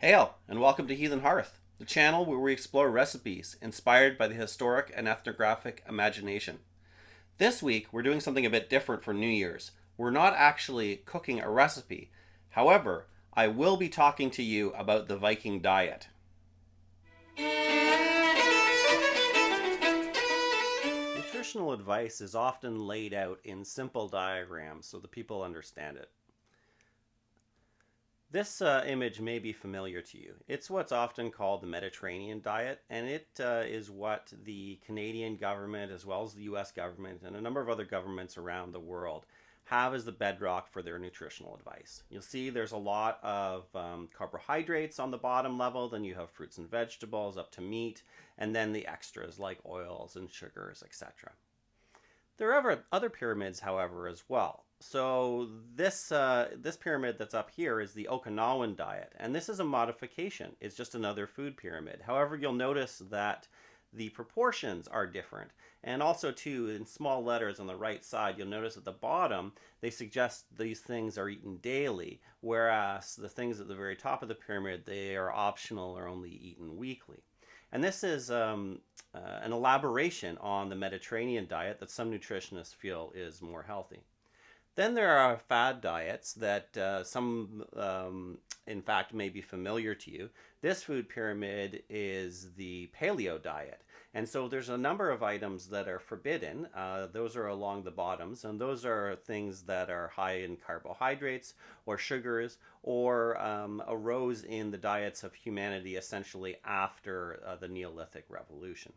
Hail, and welcome to Heathen Hearth, the channel where we explore recipes inspired by the historic and ethnographic imagination. This week, we're doing something a bit different for New Year's. We're not actually cooking a recipe. However, I will be talking to you about the Viking diet. Nutritional advice is often laid out in simple diagrams so the people understand it. This image may be familiar to you. It's what's often called the Mediterranean diet, and it is what the Canadian government, as well as the US government, and a number of other governments around the world have as the bedrock for their nutritional advice. You'll see there's a lot of carbohydrates on the bottom level, then you have fruits and vegetables up to meat, and then the extras like oils and sugars, etc. There are other pyramids, however, as well. So this pyramid that's up here is the Okinawan diet, and this is a modification. It's just another food pyramid. However, you'll notice that the proportions are different, and also too, in small letters on the right side, you'll notice at the bottom they suggest these things are eaten daily, whereas the things at the very top of the pyramid, they are optional or only eaten weekly. And this is an elaboration on the Mediterranean diet that some nutritionists feel is more healthy. Then there are fad diets that some, in fact, may be familiar to you. This food pyramid is the Paleo Diet. And so there's a number of items that are forbidden. Those are along the bottoms, and those are things that are high in carbohydrates or sugars or arose in the diets of humanity essentially after the Neolithic Revolution.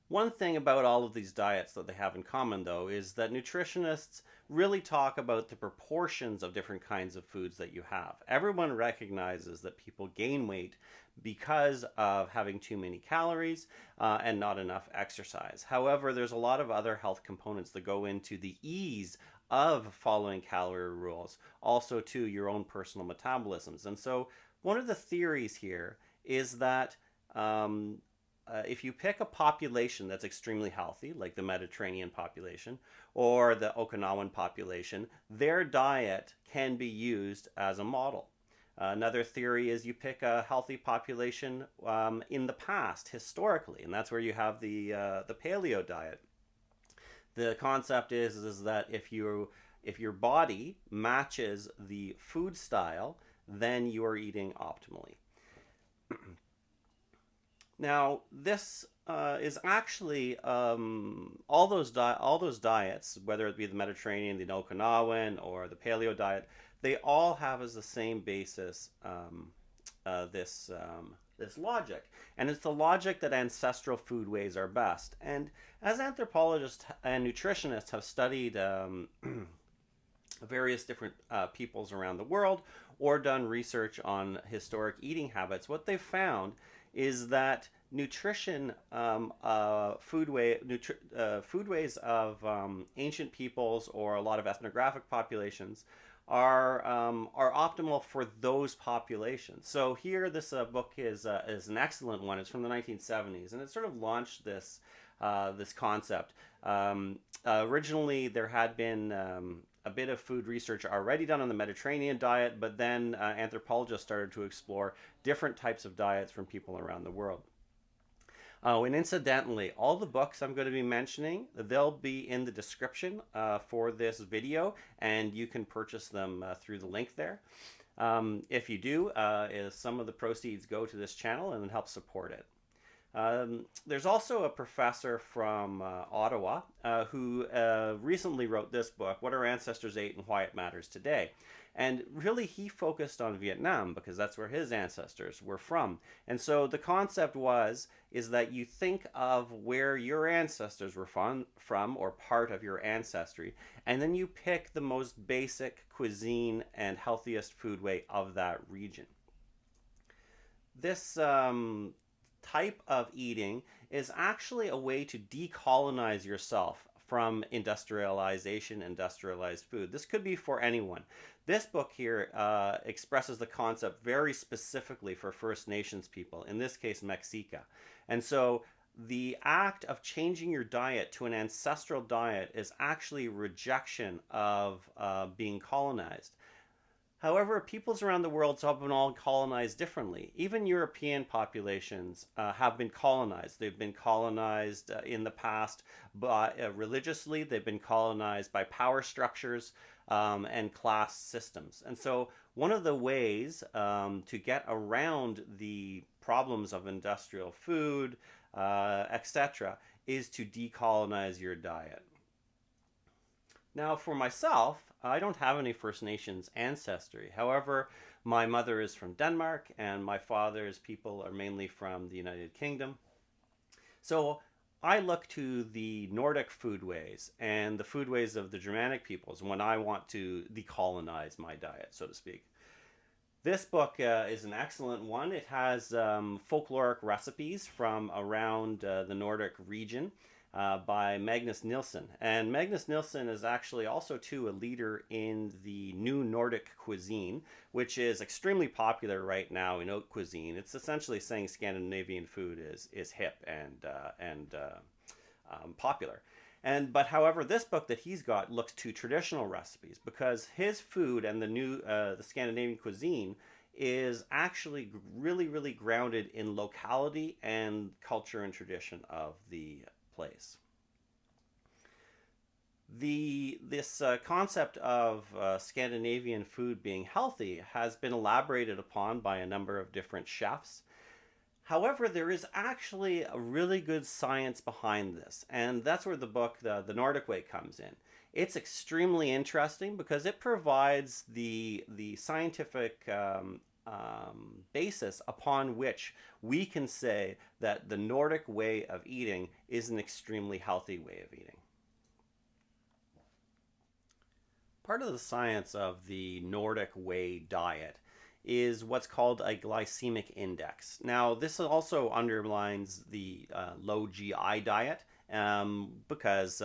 One thing about all of these diets that they have in common, though, is that nutritionists really talk about the proportions of different kinds of foods that you have. Everyone recognizes that people gain weight because of having too many calories and not enough exercise. However, there's a lot of other health components that go into the ease of following calorie rules, also to your own personal metabolisms. And so one of the theories here is that if you pick a population that's extremely healthy, like the Mediterranean population or the Okinawan population, their diet can be used as a model. Another theory is you pick a healthy population in the past, historically, and that's where you have the Paleo diet. The concept is that if your body matches the food style, then you are eating optimally. Now, this is actually all those diets, whether it be the Mediterranean, the Okinawan, or the Paleo diet, they all have as the same basis this logic, and it's the logic that ancestral foodways are best. And as anthropologists and nutritionists have studied various different peoples around the world or done research on historic eating habits, what they've found is that nutrition, foodways of ancient peoples or a lot of ethnographic populations are optimal for those populations. So here, this book is an excellent one. It's from the 1970s, and it sort of launched this this concept. Originally, there had been a bit of food research already done on the Mediterranean diet, but then anthropologists started to explore different types of diets from people around the world. Oh, and incidentally, all the books I'm going to be mentioning, they'll be in the description for this video, and you can purchase them through the link there. If you do, some of the proceeds go to this channel and help support it. There's also a professor from Ottawa who recently wrote this book, What Our Ancestors Ate and Why It Matters Today. And really, he focused on Vietnam because that's where his ancestors were from. And so the concept is that you think of where your ancestors were from or part of your ancestry, and then you pick the most basic cuisine and healthiest foodway of that region. This type of eating is actually a way to decolonize yourself from industrialization, industrialized food. This could be for anyone. This book here expresses the concept very specifically for First Nations people, in this case, Mexica. And so the act of changing your diet to an ancestral diet is actually rejection of being colonized. However, peoples around the world have been all colonized differently. Even European populations have been colonized. They've been colonized in the past by, religiously, they've been colonized by power structures and class systems. And so, one of the ways to get around the problems of industrial food, etc., is to decolonize your diet. Now, for myself, I don't have any First Nations ancestry. However, my mother is from Denmark and my father's people are mainly from the United Kingdom. So I look to the Nordic foodways and the foodways of the Germanic peoples when I want to decolonize my diet, so to speak. This book is an excellent one. It has folkloric recipes from around the Nordic region by Magnus Nilsson. And Magnus Nilsson is actually also too a leader in the new Nordic cuisine, which is extremely popular right now in haute cuisine. It's essentially saying Scandinavian food is hip and popular. But however, this book that he's got looks to traditional recipes because his food and the Scandinavian cuisine is actually really grounded in locality and culture and tradition of the place. This concept of Scandinavian food being healthy has been elaborated upon by a number of different chefs. However, there is actually a really good science behind this, and that's where the book, the Nordic Way, comes in. It's extremely interesting because it provides the scientific basis upon which we can say that the Nordic way of eating is an extremely healthy way of eating. Part of the science of the Nordic way diet is what's called a glycemic index. Now, this also underlines the low GI diet because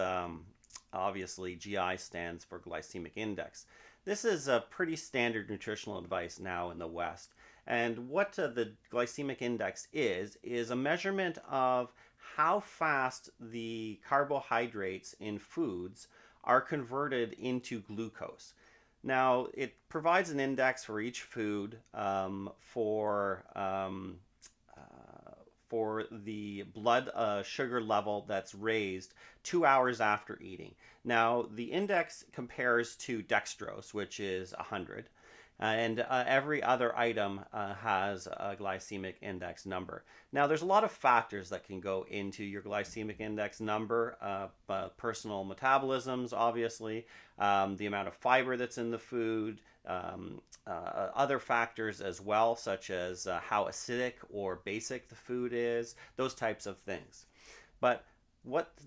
obviously GI stands for glycemic index. This is a pretty standard nutritional advice now in the West. And what the glycemic index is a measurement of how fast the carbohydrates in foods are converted into glucose. Now, it provides an index for each food for the blood sugar level that's raised 2 hours after eating. Now, the index compares to dextrose, which is 100. And every other item has a glycemic index number. Now, there's a lot of factors that can go into your glycemic index number. Personal metabolisms, obviously, the amount of fiber that's in the food, other factors as well, such as how acidic or basic the food is, those types of things. But what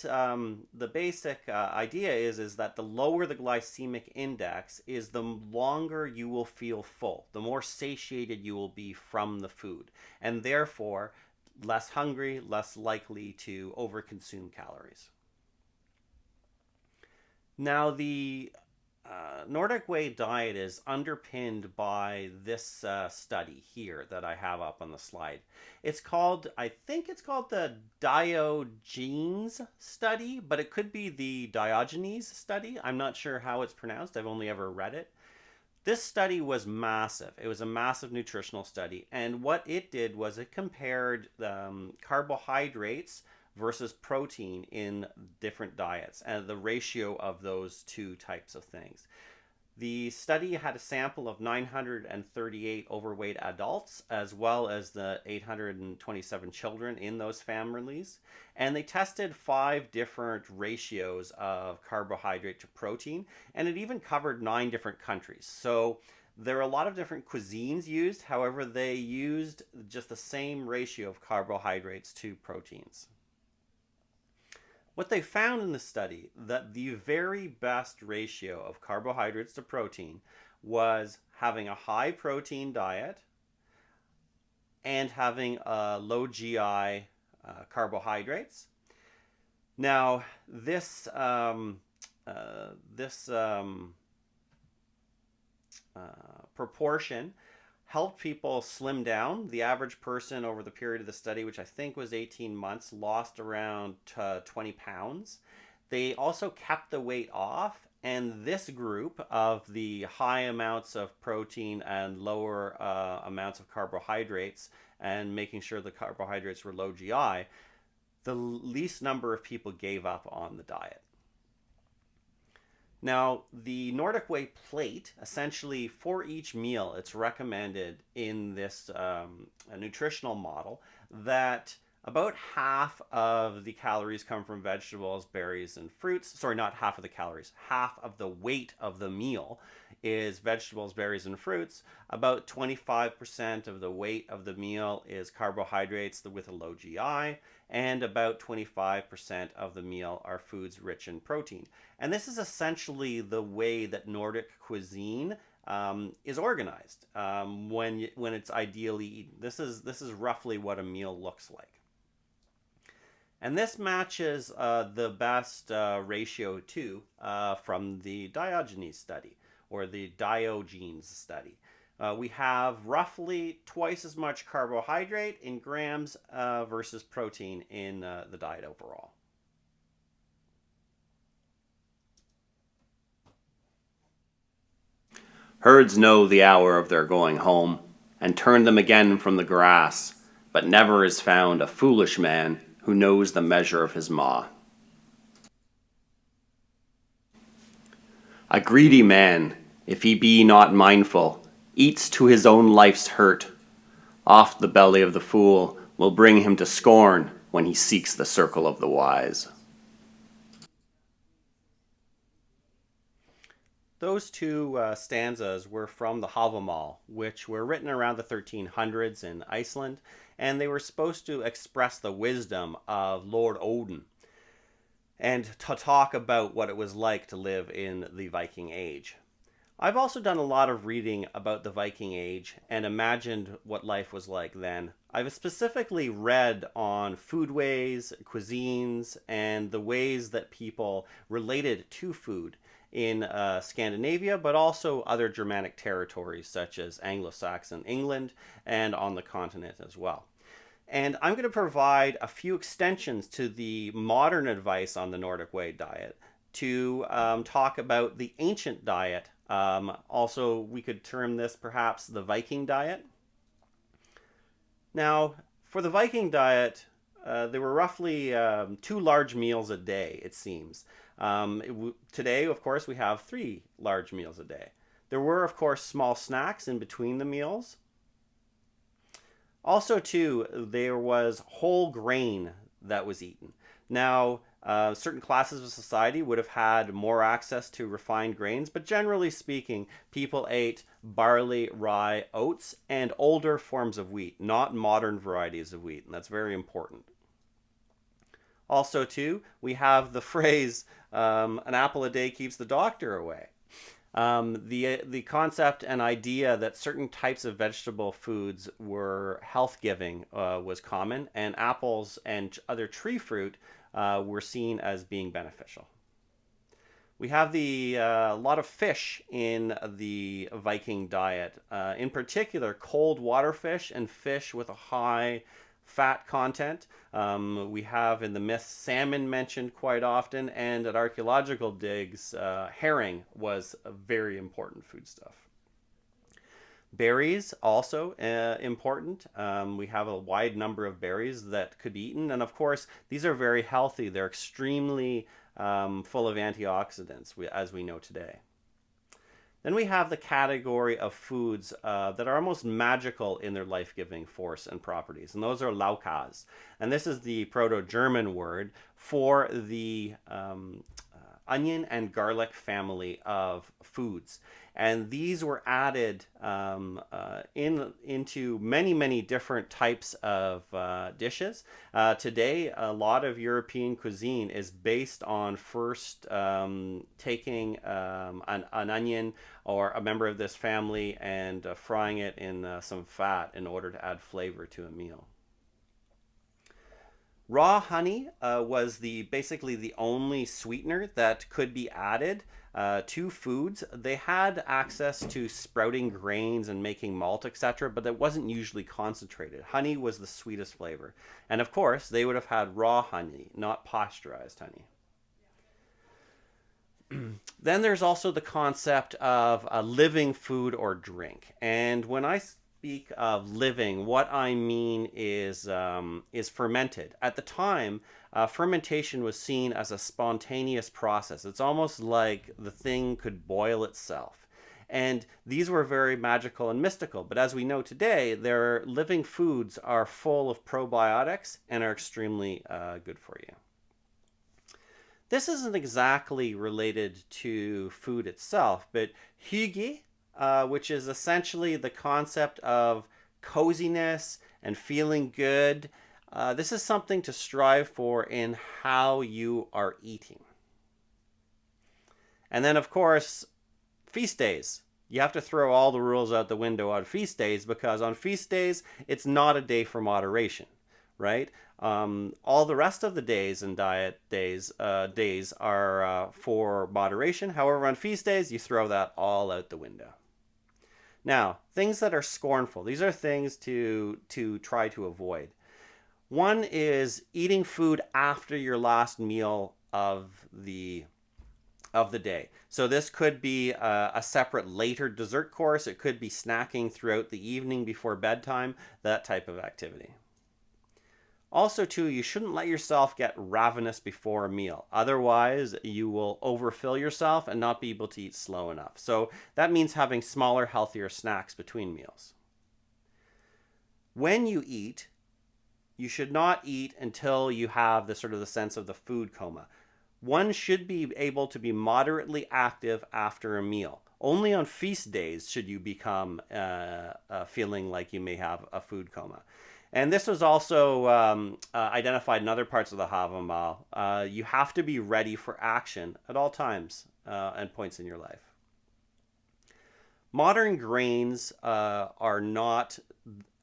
the basic idea is that the lower the glycemic index is, the longer you will feel full, the more satiated you will be from the food, and therefore less hungry, less likely to overconsume calories. Now, the Nordic Way diet is underpinned by this study here that I have up on the slide. It's called, I think it's called the DIOGENES study, but it could be the DIOGENES study. I'm not sure how it's pronounced. I've only ever read it. This study was massive. It was a massive nutritional study. And what it did was it compared carbohydrates versus protein in different diets and the ratio of those two types of things. The study had a sample of 938 overweight adults as well as the 827 children in those families, and they tested 5 different ratios of carbohydrate to protein, and it even covered 9 different countries. So there are a lot of different cuisines used, however they used just the same ratio of carbohydrates to proteins. What they found in the study, that the very best ratio of carbohydrates to protein was having a high protein diet and having low GI carbohydrates. Now, this proportion helped people slim down. The average person over the period of the study, which I think was 18 months, lost around 20 pounds. They also kept the weight off And this group of the high amounts of protein and lower amounts of carbohydrates, and making sure the carbohydrates were low GI, the least number of people gave up on the diet. Now, the Nordic Way plate, essentially for each meal, it's recommended in this nutritional model that about half of the calories come from vegetables, berries, and fruits. Sorry, not half of the calories. Half of the weight of the meal is vegetables, berries, and fruits. About 25% of the weight of the meal is carbohydrates with a low GI, and about 25% of the meal are foods rich in protein. And this is essentially the way that Nordic cuisine is organized when it's ideally eaten. This is roughly what a meal looks like. And this matches the best ratio too from the DIOGENES study, or the DIOGENES study. We have roughly twice as much carbohydrate in grams versus protein in the diet overall. Herds know the hour of their going home, and turn them again from the grass, but never is found a foolish man who knows the measure of his maw. A greedy man, if he be not mindful, eats to his own life's hurt. Oft the belly of the fool will bring him to scorn when he seeks the circle of the wise. Those two stanzas were from the Havamal, which were written around the 1300s in Iceland, and they were supposed to express the wisdom of Lord Odin and to talk about what it was like to live in the Viking Age. I've also done a lot of reading about the Viking Age and imagined what life was like then. I've specifically read on foodways, cuisines, and the ways that people related to food in Scandinavia, but also other Germanic territories such as Anglo-Saxon England and on the continent as well. And I'm going to provide a few extensions to the modern advice on the Nordic Way diet to talk about the ancient diet. Also, we could term this perhaps the Viking diet. Now, for the Viking diet, there were roughly 2 large meals a day, it seems. Today, of course, we have 3 large meals a day. There were, of course, small snacks in between the meals. Also, too, there was whole grain that was eaten. Now, certain classes of society would have had more access to refined grains, but generally speaking, people ate barley, rye, oats, and older forms of wheat, not modern varieties of wheat, and that's very important. Also, too, we have the phrase, an apple a day keeps the doctor away. The concept and idea that certain types of vegetable foods were health-giving was common, and apples and other tree fruit were seen as being beneficial. We have a lot of fish in the Viking diet, in particular cold water fish and fish with a high fat content. We have in the myths salmon mentioned quite often, and at archaeological digs, herring was a very important foodstuff. Berries also important. We have a wide number of berries that could be eaten, and of course these are very healthy. They're extremely full of antioxidants, as we know today. Then we have the category of foods that are almost magical in their life-giving force and properties, and those are laukas. And this is the Proto-German word for the onion and garlic family of foods. And these were added into many different types of dishes. Today, a lot of European cuisine is based on first taking an onion or a member of this family and frying it in some fat in order to add flavor to a meal. Raw honey was basically the only sweetener that could be added to foods. They had access to sprouting grains and making malt, etc., but that wasn't usually concentrated. Honey was the sweetest flavor. And of course, they would have had raw honey, not pasteurized honey. Then there's also the concept of a living food or drink. And when I speak of living, what I mean is fermented. At the time, fermentation was seen as a spontaneous process. It's almost like the thing could boil itself. And these were very magical and mystical. But as we know today, their living foods are full of probiotics and are extremely good for you. This isn't exactly related to food itself, but hygge, which is essentially the concept of coziness and feeling good. This is something to strive for in how you are eating. And then, of course, feast days. You have to throw all the rules out the window on feast days, because on feast days, it's not a day for moderation, right? All the rest of the days and diet days are for moderation. However, on feast days, you throw that all out the window. Now, things that are scornful. These are things to try to avoid. One is eating food after your last meal of the day. So this could be a separate later dessert course. It could be snacking throughout the evening before bedtime, that type of activity. Also, too, you shouldn't let yourself get ravenous before a meal. Otherwise, you will overfill yourself and not be able to eat slow enough. So that means having smaller, healthier snacks between meals. When you eat, you should not eat until you have the sense of the food coma. One should be able to be moderately active after a meal. Only on feast days should you become feeling like you may have a food coma. And this was also identified in other parts of the Havamal. You have to be ready for action at all times and points in your life. Modern grains are not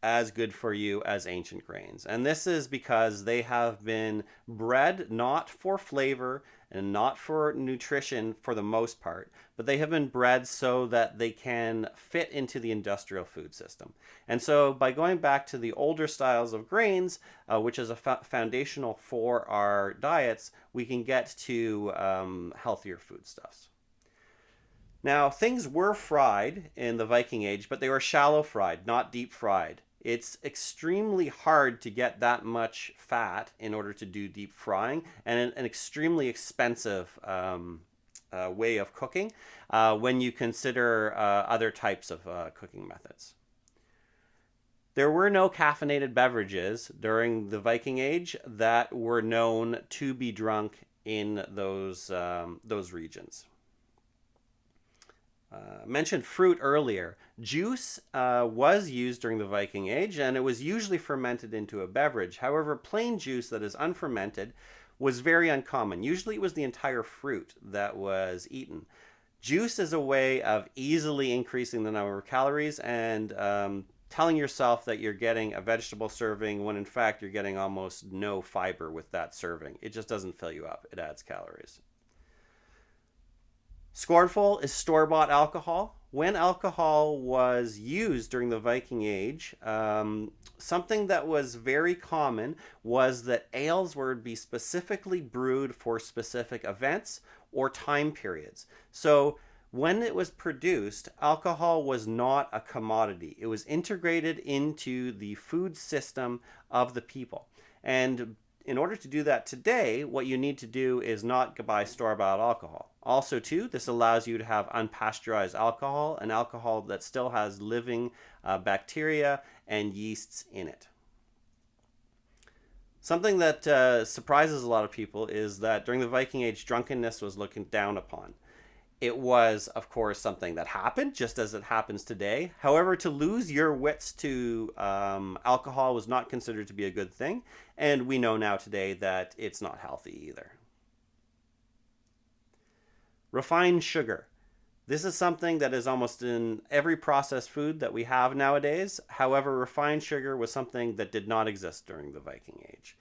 as good for you as ancient grains. And this is because they have been bred not for flavor and not for nutrition for the most part, but they have been bred so that they can fit into the industrial food system. And so by going back to the older styles of grains, which is a foundational for our diets, we can get to healthier foodstuffs. Now, things were fried in the Viking Age, but they were shallow fried, not deep fried. It's extremely hard to get that much fat in order to do deep frying, and an extremely expensive way of cooking when you consider other types of cooking methods. There were no caffeinated beverages during the Viking Age that were known to be drunk in those regions. Mentioned fruit earlier. Juice was used during the Viking Age, and it was usually fermented into a beverage. However, plain juice that is unfermented was very uncommon. Usually it was the entire fruit that was eaten. Juice is a way of easily increasing the number of calories and telling yourself that you're getting a vegetable serving when in fact you're getting almost no fiber with that serving. It just doesn't fill you up. It adds calories. Scornful is store-bought alcohol. When alcohol was used during the Viking Age, something that was very common was that ales would be specifically brewed for specific events or time periods. So when it was produced, alcohol was not a commodity. It was integrated into the food system of the people. And in order to do that today, what you need to do is not buy store-bought alcohol. Also, too, this allows you to have unpasteurized alcohol, an alcohol that still has living bacteria and yeasts in it. Something that surprises a lot of people is that during the Viking Age, drunkenness was looked down upon. It was, of course, something that happened, just as it happens today. However, to lose your wits to alcohol was not considered to be a good thing, and we know now today that it's not healthy either. Refined sugar. This is something that is almost in every processed food that we have nowadays. However, refined sugar was something that did not exist during the Viking Age.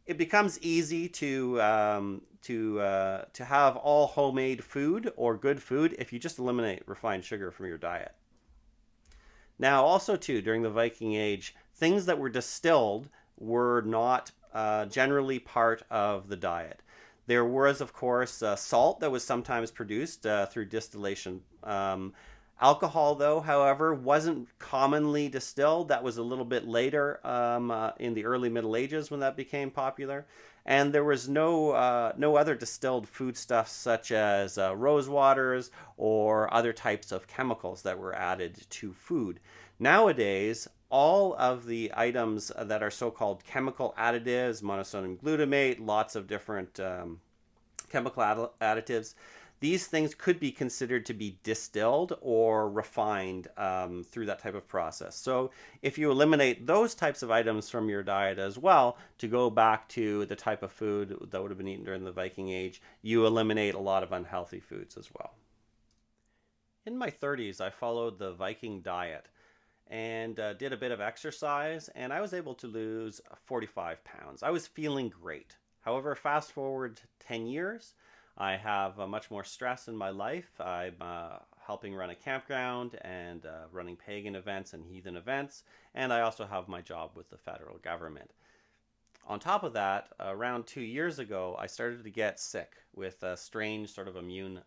It becomes easy to have all homemade food or good food if you just eliminate refined sugar from your diet. Now, also too, during the Viking Age, things that were distilled were not generally part of the diet. There was, of course, salt that was sometimes produced through distillation. Alcohol, though, however, wasn't commonly distilled. That was a little bit later in the early Middle Ages when that became popular. And there was no other distilled foodstuffs such as rose waters or other types of chemicals that were added to food. Nowadays, all of the items that are so-called chemical additives, monosodium glutamate, lots of different chemical additives, these things could be considered to be distilled or refined through that type of process. So if you eliminate those types of items from your diet as well, to go back to the type of food that would have been eaten during the Viking Age, you eliminate a lot of unhealthy foods as well. In my 30s, I followed the Viking diet and did a bit of exercise, and I was able to lose 45 pounds. I was feeling great. However, fast forward 10 years, I have much more stress in my life. I'm helping run a campground and running pagan events and heathen events, and I also have my job with the federal government. On top of that, around 2 years ago, I started to get sick with a strange sort of immune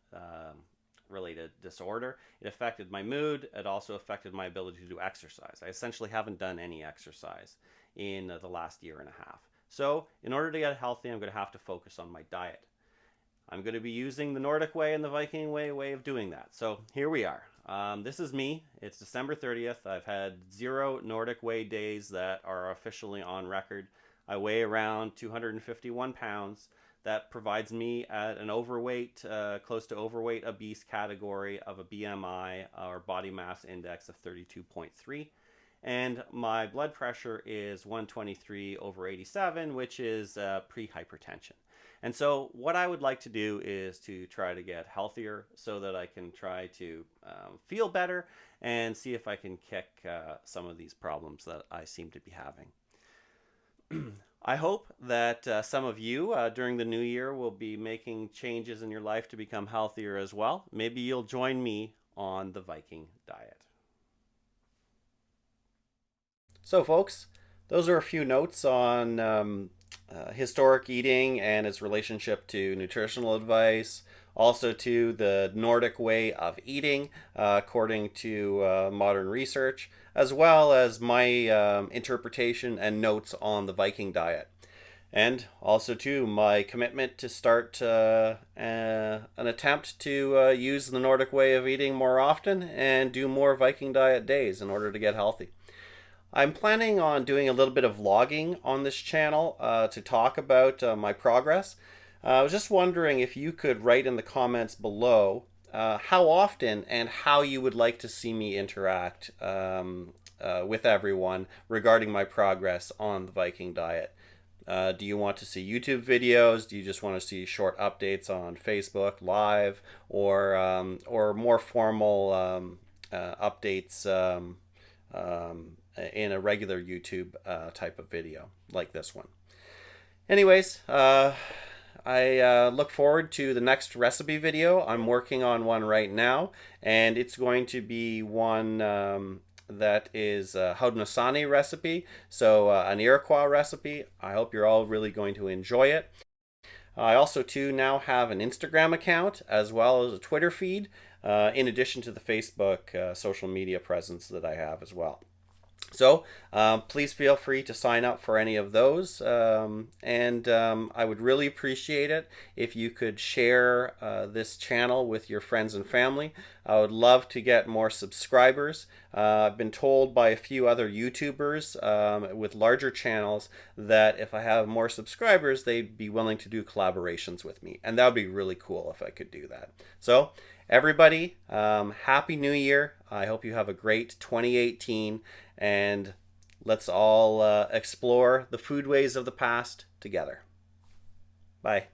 related disorder. It affected my mood. It also affected my ability to do exercise. I essentially haven't done any exercise in the last year and a half. So in order to get healthy, I'm going to have to focus on my diet. I'm going to be using the Nordic way and the Viking way of doing that. So here we are. This is me. It's December 30th. I've had 0 Nordic way days that are officially on record. I weigh around 251 pounds. That provides me at an overweight, close to overweight obese category of a BMI or body mass index of 32.3. And my blood pressure is 123/87, which is pre-hypertension. And so what I would like to do is to try to get healthier so that I can try to feel better and see if I can kick some of these problems that I seem to be having. I hope that some of you during the new year will be making changes in your life to become healthier as well. Maybe you'll join me on the Viking diet. So folks, those are a few notes on historic eating and its relationship to nutritional advice, also to the Nordic way of eating according to modern research, as well as my interpretation and notes on the Viking diet. And also to my commitment to start an attempt to use the Nordic way of eating more often and do more Viking diet days in order to get healthy. I'm planning on doing a little bit of vlogging on this channel to talk about my progress. I was just wondering if you could write in the comments below how often and how you would like to see me interact with everyone regarding my progress on the Viking diet. Do you want to see YouTube videos? Do you just want to see short updates on Facebook Live, or more formal updates in a regular YouTube type of video like this one? Anyways, I look forward to the next recipe video. I'm working on one right now, and it's going to be one that is a Haudenosaunee recipe, so an Iroquois recipe. I hope you're all really going to enjoy it. I also too now have an Instagram account as well as a Twitter feed, in addition to the Facebook social media presence that I have as well. So please feel free to sign up for any of those, and I would really appreciate it if you could share this channel with your friends and family. I would love to get more subscribers. I've been told by a few other YouTubers with larger channels that if I have more subscribers, they'd be willing to do collaborations with me, and that would be really cool if I could do that. So everybody, Happy New Year. I hope you have a great 2018, and let's all explore the foodways of the past together. Bye.